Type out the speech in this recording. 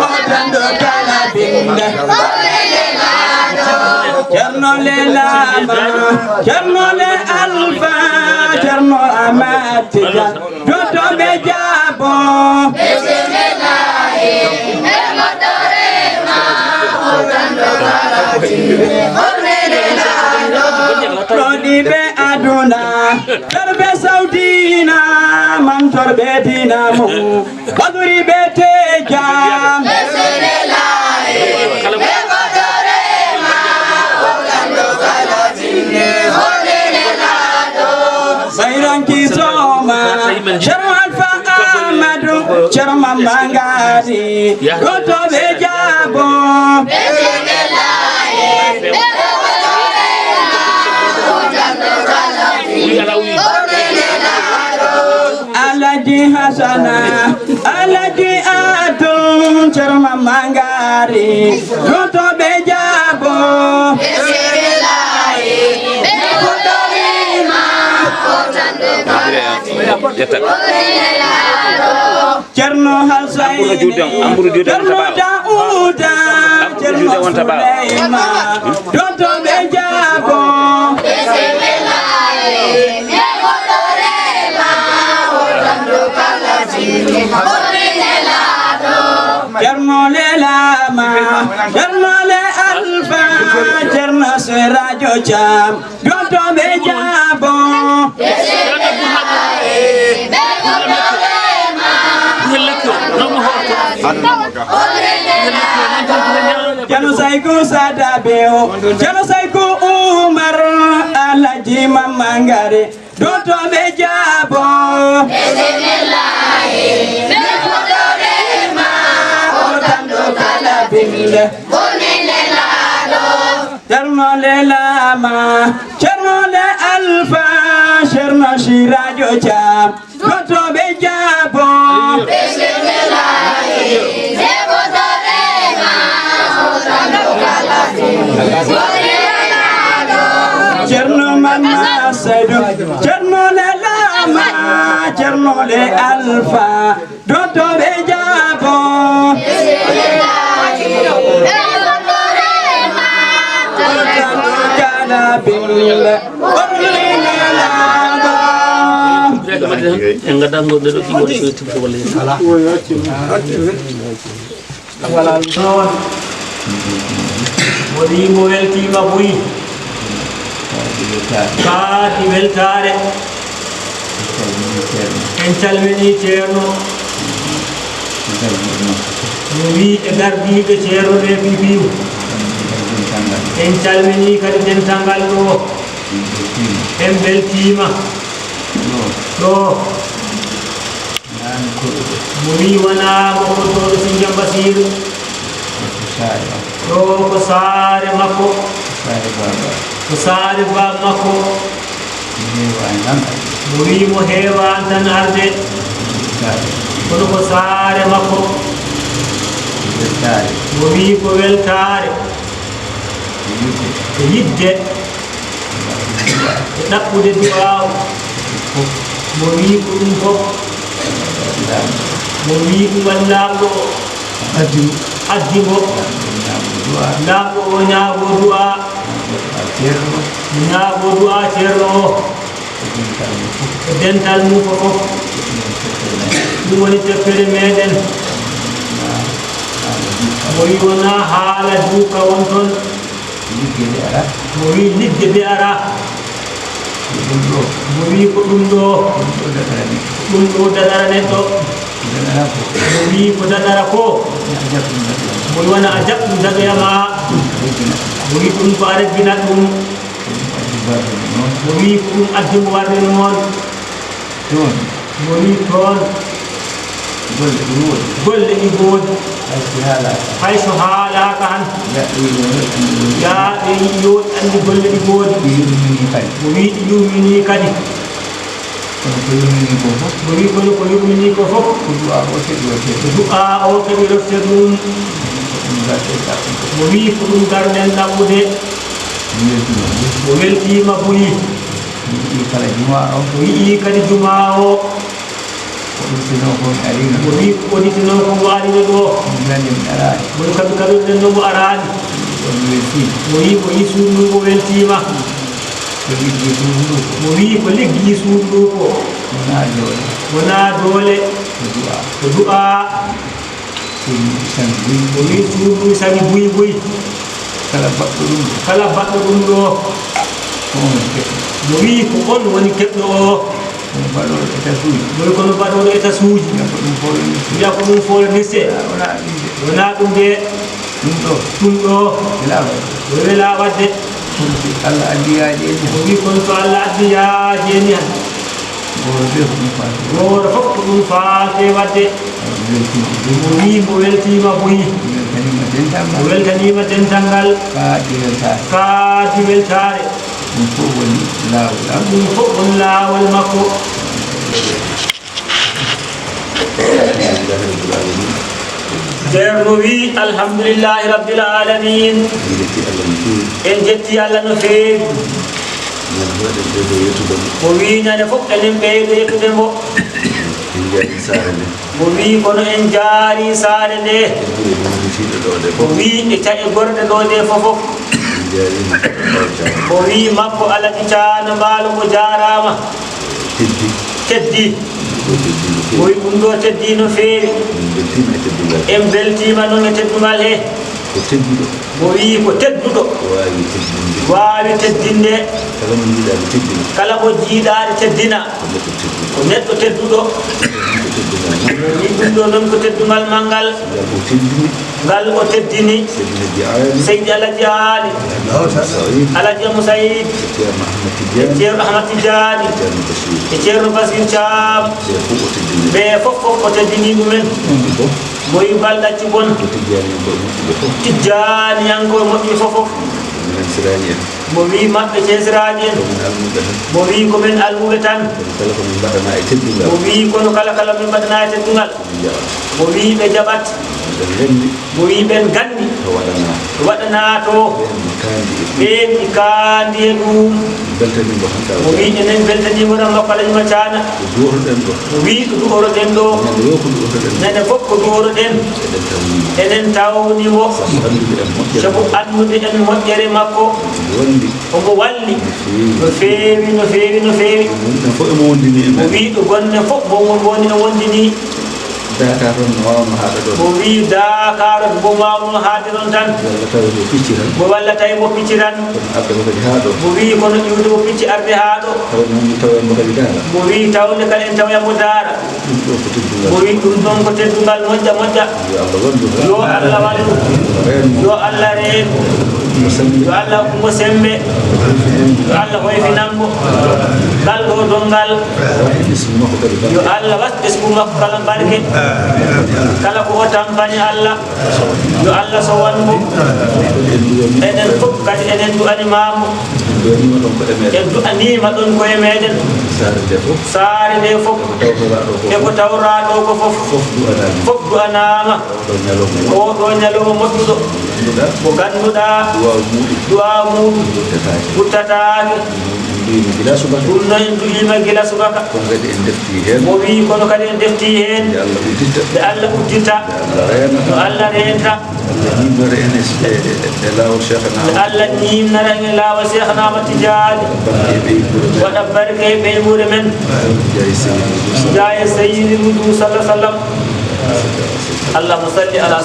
otando kala binde Cerno le lama Cerno le alfa Cerno amat tijan Joto be jabo Bismillahi Emotorema Otando kala binde Rodi be aduna Terbe saudina Man torbe dinamu Baduri be tejam Bismillahi Emotorema Otando kala binde Bayranki Soma Sharwan fa Amadu Sharman Mangari Goto be jabo Bismillahi Alaji Hasana Alaji Atum Cerma Mangari Goto Bejabo Bismillahi Bekotorima Otando Cerno Halsai Cerno Dauda Cerno Suleima Goto Bejabo Bismillahi Bekotorima Otando Cerno le lama Cerno le alfa Cerno serajo jam Goto be jabo Bismillahi Bekotorima Cerno saiku sadabeo Cerno saiku Umar Alaji Mamangare Goto be jabo Bismillahi Bekotorima Otando kala binde Cerno le lama Cerno le alfa Cerno shirajo jam Goto be jabo Bismillahi Bekotorima Otando kala binde Cerno mama Seydou Cerno le lama Cerno le alfa Goto be jabo Bismillahi Bekotorima Otando kala binde Enggak dango dulu tinggal di situ boleh. Modi moel tima bui. Kati veltare. Encal meni cerno. Mui egardi ke cerno le bibiu. Encal meni kadi den tanggal do. Embel tima. No. Mui wana mokoto sinjam basir. No kosare mako. Kosare ba mako. Mui mohewa tan arde. Kono kosare mako. Mui ko weltare. Yidde. Nakkude du'a. Mui ko dum fof. Mui ko wallamdo addibo lamdo o ñaago du'a ceerno dental mum ko fof ɗum woni deftere meɗen mo wi wona haala duuka won toon mo wi ligge ɓe ara mo wi ko ɗum ɗo dadara neɗɗo mo wi ko dadara ko mo wi wona a jaɓɗum dagoyama mo wi ɗum ko a rebbinat ɗum mo wi ko ɗum addimo warde noon mo wi toon golle ɗi goodi hay so haalaka han yaaɓe yoɗi andi golle ɗi goodi mo wi ɗi yummini kadi mo wi kono ko yummini ko fof du'a o keɓi rofte ɗum mo wi ko ɗum garɗen ɗaɓɓude mo weltima boyi o yii kadi juma o وفي قدتنا وقوالنا ولكن كبيرنا نمو أران ويسون ويلتيما وفي كل يسون ونا دولة ودعاء ويسون سامي بوي بوي kala baɗɗo ɗum ɗo no wi ko on woni keɓɗo o woni kono mbaɗoɗo état suuji mbiya ko ɗum folanirse wona ɗum de ɗum ɗo wela wadde Allah addiyaji en o wi kono to Allah addiyaji en han goto fof ko ɗum faate wadde o wi mo weltima boyi o weltanima dental kaadi weltare ɗum fof woni laawol makko ceerno wi alhamdulillahi rabbil alamin en jetti Allah no feewi o wi ñande fof enen ɓeydo yettude mbo o wi kono en jaari saare nde o wi e taƴe gorɗe ɗo nde fofof o wi makko Alaji Cana Mbaalo mo jaarama teddi o wi ɗum ɗo teddi no feewi en beltima noon e teddugal he o wi ko tedduɗo wawi teddinde kala mo jiiɗaade teddina ko neɗɗo tedduɗo wi ɗum ɗo noon ko teddugal malngal ngal o teddini Seydi Alaji Ali Alaji Moussaïd e ceerno Ahmad Tidiani e ceerno Basir Thiam ɓe fof fof o teddini ɗumen moyi balɗacci bon Tidiani yanko e moƴƴi fofof mo wi maɓɓe ceesiraji en mo wi komin almuɓe tan mo wi kono kala min mbaɗana e teddungal mo wi ɓe jaɓat mo wi ɓen gandi waɗana to ɓen ɗi kaandi e ɗum mo wi enen beltanimo ɗam makko Alaji Cana mo wi ko du'oroɗen ɗo ñande fof ko du'oroɗen enen tawnimo sabu andude en moƴƴere makko omo walli no feewi no feewi no feewi mo wi ɗo gonne fof mo woni e wondini mo wi Dakar mo wawno haade ɗon tan mo walla tawi mo picciran mo wi kono ƴiwde mo picci arde haa ɗo mo wi tawde kala en tawyamo daara mo wi ɗum ɗon ko teddugal moƴƴa moƴƴa yo Allah wallu yo Allah reendu yo Allah mo sembe yo Allah hoyfinanmo ngal ɗo dongal yo Allah was ɓesgu makko kala barke kala ko o tampani Allah yo Allah sowanmo enen fof kadi enen du'animamo en du'anima ɗon koye meɗen saare nde fof e ko tawraɗo ko fof du'anama oɗo ñalowma moƴƴuɗo ko ganduɗa du'a muɗum huttatake ɗum noon en du'ima gila subaka mo wi kono kadi en defti hen ɓe Allah uddita no Allah renta ɓe Allah nimnara en e laawol Cheikhna Ahmad Tidiani waɗa barke e ɓeymude men jaya Sayyidil Wujuud sallallahu alaihi wa sallam. Allahumma salli ala